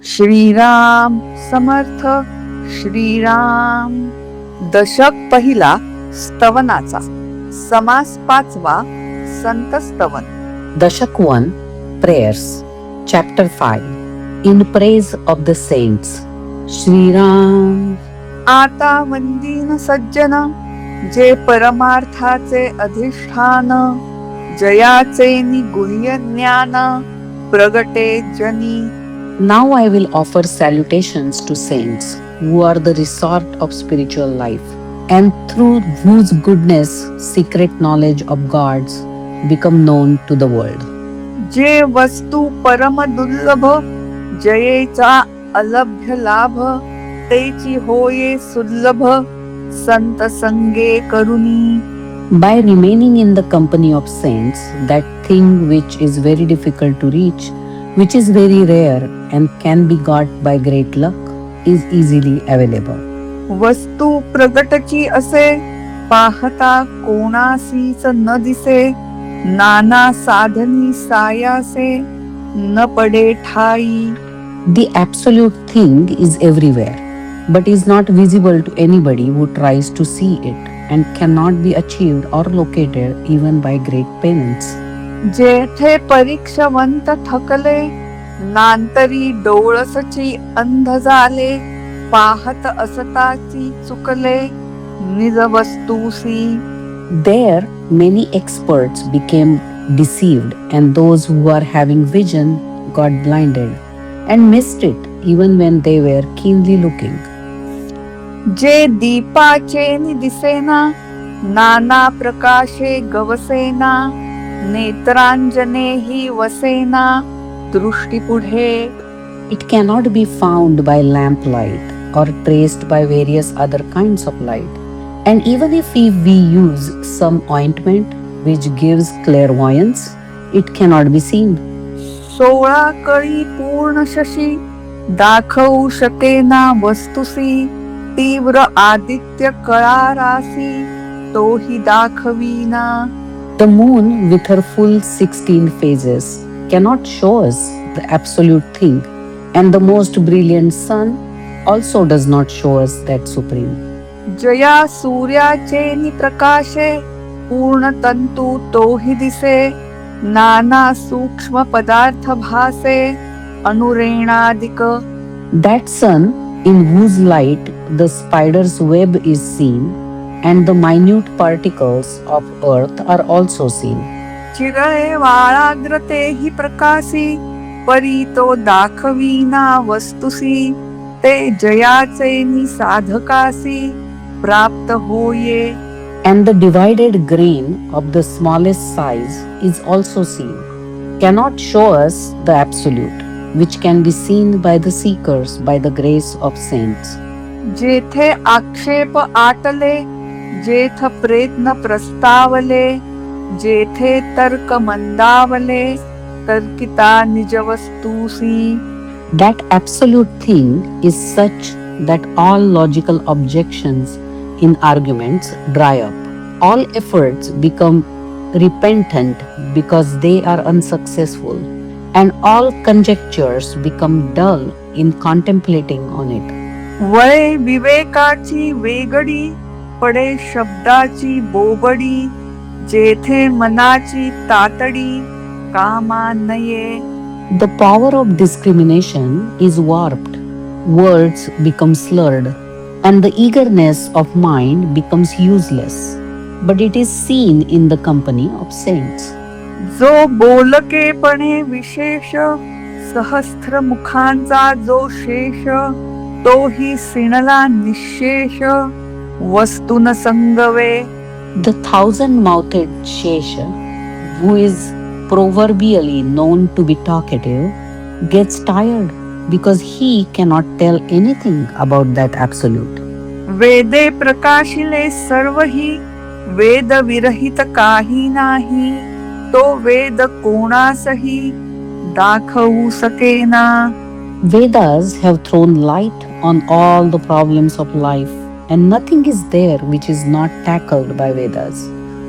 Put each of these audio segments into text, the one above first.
श्रीराम समर्थ. श्रीराम. दशक पहिला स्तवनाचा. समास पाचवा संत स्तवन. Dashak 1 Prayers Chapter 5 In Praise of the Saints Shri Ram. आता वंदीन सज्जन, जे परमार्थाचे अधिष्ठान, जयाचे निगुह्य ज्ञान, प्रगटे जनी. Now I will offer salutations to saints who are the resort of spiritual life and through whose goodness secret knowledge of God's become known to the world. जे वस्तू परम दुर्लभ, जयेचा अलभ्य लाभ, तेची होये सुलभ, संत संगे करुनी. By remaining in the company of saints, that thing which is very difficult to reach, which is very rare and can be got by great luck, is easily available. वस्तू प्रगटची असे, पाहता कोणासीच न दिसे, नाना साधनी सायासे, न पडे ठाई. The absolute thing is everywhere, but is not visible to anybody who tries to see it and cannot be achieved or located even by great penance. जेथे परीक्षवंत थकले, नांतरी डोळसची अंध झाले, पाहत असताची चुकले, निज वस्तूसी. There, many experts became deceived, and those who are having vision got blinded and missed it even when they were keenly looking. जे दीपाचे नि दिसेना, नाना प्रकाशे गवसेना, नेत्रांजने ही वसेना, दृष्टी पुढे. It cannot be found by lamplight or traced by various other kinds of light. And even if we use some ointment which gives clairvoyance, it cannot be seen. 16 कळी पूर्ण शशी, दाखवू शकेना वस्तुसी, तीव्र आदित्य कळारासी, तोही दाखवीना. The moon with her full 16 phases cannot show us the absolute thing, and the most brilliant sun also does not show us that supreme. Jaya सूर्याचे नि प्रकाशे, पूर्ण तंतू तोही दिसे, नाना सूक्ष्म पदार्थ भासे, अनुरेणादिक. That sun in whose light the spider's web is seen and the minute particles of earth are also seen. चिरळे वाळाग्रतेही प्रकाशी, परी तो दाखवीना वस्तुसी, ते जयाचे नि साधकासी, प्राप्त होये. And the divided grain of the smallest size is also seen, cannot show us the absolute, which can be seen by the seekers by the grace of saints. जेथे आक्षेप आटले, जेथ प्रयत्न प्रस्तावले, जेथे तर्क मंदावले, तर्किता निज वस्तूसी. That absolute thing is such that all logical objections in arguments dry up. All efforts become repentant because they are unsuccessful, and all conjectures become dull in contemplating on it. वळे विवेकाची वेगडी, पडे शब्दाची बोबडी, जेथे मनाची तातडी, कामा नये. The power of discrimination is warped, words become slurred, and the eagerness of mind becomes useless. But it is seen in the company of saints. जो बोलकेपणे विशेष, सहस्त्र मुखांचा जो शेष, तोही सिणला निशेष, वस्तुन संगवे. The thousand-mouthed Shesha, who is proverbially known to be talkative, gets tired because he cannot tell anything about that absolute. वेदे प्रकाशिले सर्वही, वेद विरहित काही नाही, तो वेद कोणासही दाखवू सकेना. Vedas have thrown light on all the problems of life, and nothing is there which is not tackled by Vedas.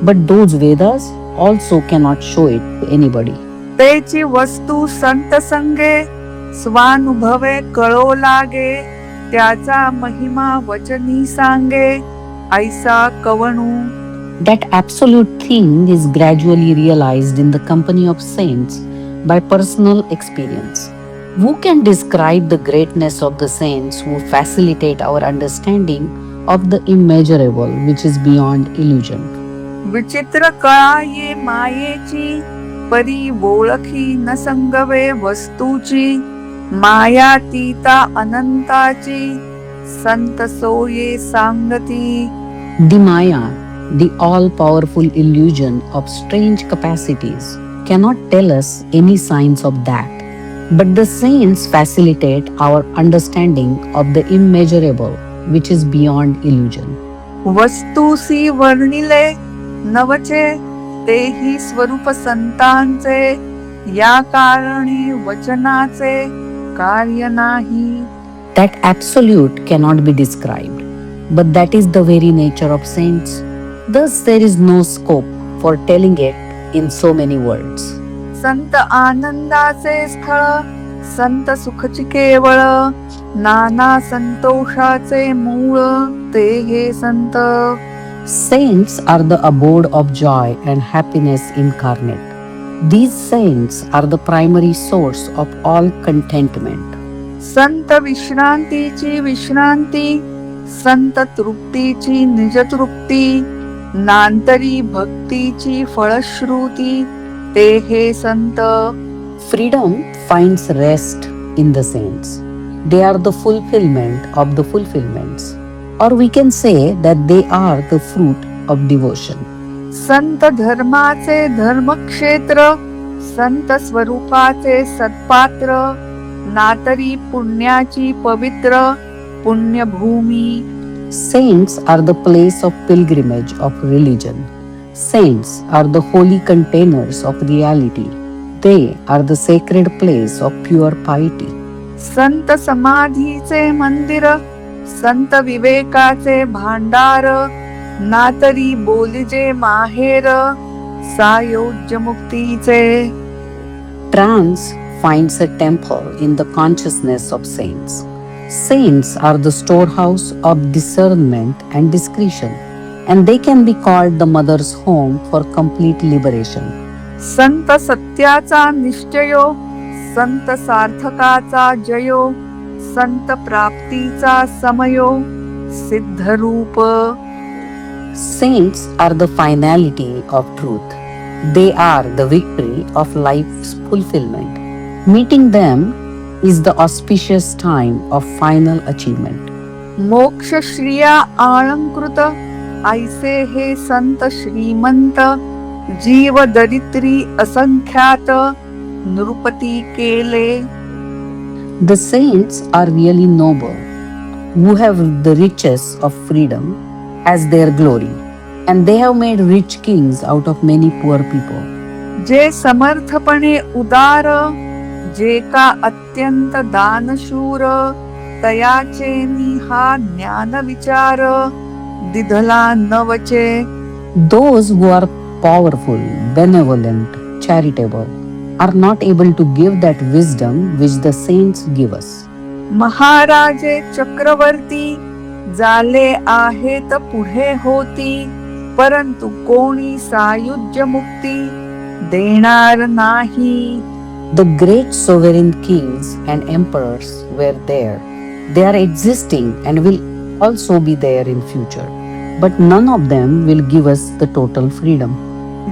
But those Vedas also cannot show it to anybody. तेची वस्तू संत संगे, स्वानुभवे कळो लागे, त्याचा महिमा वचनी सांगे, ऐसा कवणू. That absolute thing is gradually realized in the company of saints by personal experience. Who can describe the greatness of the saints who facilitate our understanding of the immeasurable which is beyond illusion? विचित्र कळा ये मायेची, परी ओळखी न संगवे वस्तूची, मायातीता अनंताची, संत सोये सांगती. The Maya, the all-powerful illusion of strange capacities, cannot tell us any signs of that. But the saints facilitate our understanding of the immeasurable, which is beyond illusion. वस्तूसी वर्णिले नवचे, तेही स्वरूप संतांचे, या कारणी वचनाचे कार्य नाही. That absolute cannot be described, but that is the very nature of saints. Thus, there is no scope for telling it in so many words. संत आनंदाचे स्थळ, संत सुखची केवळ, नाना संतोषाचे मूळ, ते हे संत. Saints are the abode of joy and happiness incarnate. These saints are the primary source of all contentment. संत विश्रांतीची विश्रांती, संत तृप्तीची निजतृप्ती, नांतरी भक्तीची फळश्रुती, ते हे संत. Freedom finds rest in the saints. They are the fulfillment of the fulfillments. Or we can say that they are the fruit of devotion. संत धर्माचे धर्मक्षेत्र, संत स्वरूपाचे सत्पात्र, नातरी पुण्याची पवित्र पुण्यभूमी. Saints are the place of pilgrimage of religion. Saints are the holy containers of reality. They are the sacred place of pure piety. संत समाधीचे मंदिर, संत विवेकाचे भांडार, नातरी बोलिजे माहेर, सायोज्य मुक्तीचे. Trance finds a temple in the consciousness of saints. Saints are the storehouse of discernment and discretion, and they can be called the mother's home for complete liberation. संत सत्याचा निश्चयो, संत सार्थकाचा जयो, संत प्राप्तीचा समयो, सिद्धरूप. Saints are the finality of truth. They are the victory of life's fulfillment. Meeting them is the auspicious time of final achievement. मोक्ष श्रिया आळंकृत, ऐसे हे संत श्रीमंत, जीव दरिद्री असंख्यात, नृपती केले. The saints are really noble, who have the riches of freedom as their glory, and they have made rich kings out of many poor people. जे समर्थपणे उदार, जे का अत्यंत दानशूर, तयाचे हा ज्ञान विचार, दिधला नवचे. Those who are powerful, benevolent, charitable, are not able to give that wisdom which the saints give us. महाराजे चक्रवर्ती, झाले आहेत पुढे होती, परंतु कोणी सायुज्य मुक्ती देणार नाही. The great sovereign kings and emperors were there. They are existing and will also be there in future. But none of them will give us the total freedom.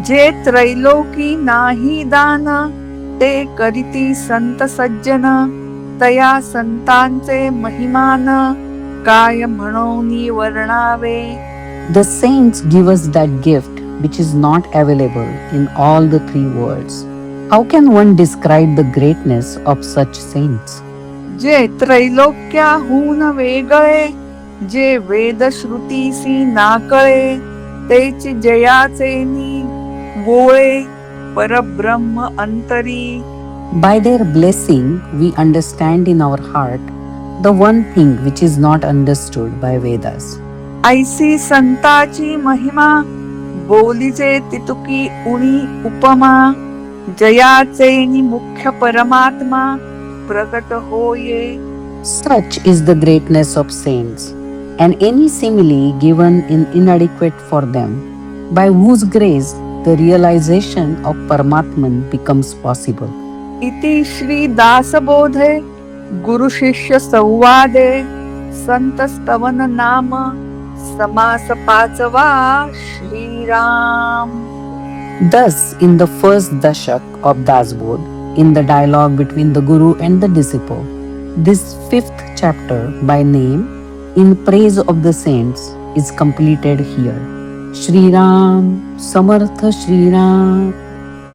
जे त्रैलोकी नाही दान, ते करीती संत सज्जन, तया संतांचे महिमान, काय म्हणूनी वर्णावे. The saints give us that gift which is not available in all the three worlds. How can one describe the greatness of such saints? जे त्रैलोक्याहून वेगळे, जे वेद श्रुतीसी नाकळे, तेची जयाचेनी वोळे, परब्रह्म अंतरी. By their blessing, we understand in our heart the one thing which is not understood by Vedas. ऐसी संताची महिमा, बोलीचे तितुकी उणी उपमा, जयाचेनी मुख्य परमात्मा, प्रगट होये. Such is the greatness of saints, and any simile given in inadequate for them, by whose grace the realization of Paramatman becomes possible. इति श्री दासबोधे गुरु शिष्य संवादे संत स्तवन नाम समास पाचवा Shriram. Thus, in the first dashak of Dasbodh, in the dialogue between the Guru and the disciple, this fifth chapter by name, in praise of the saints, is completed here. Shri Ram, Samartha Shri Ram.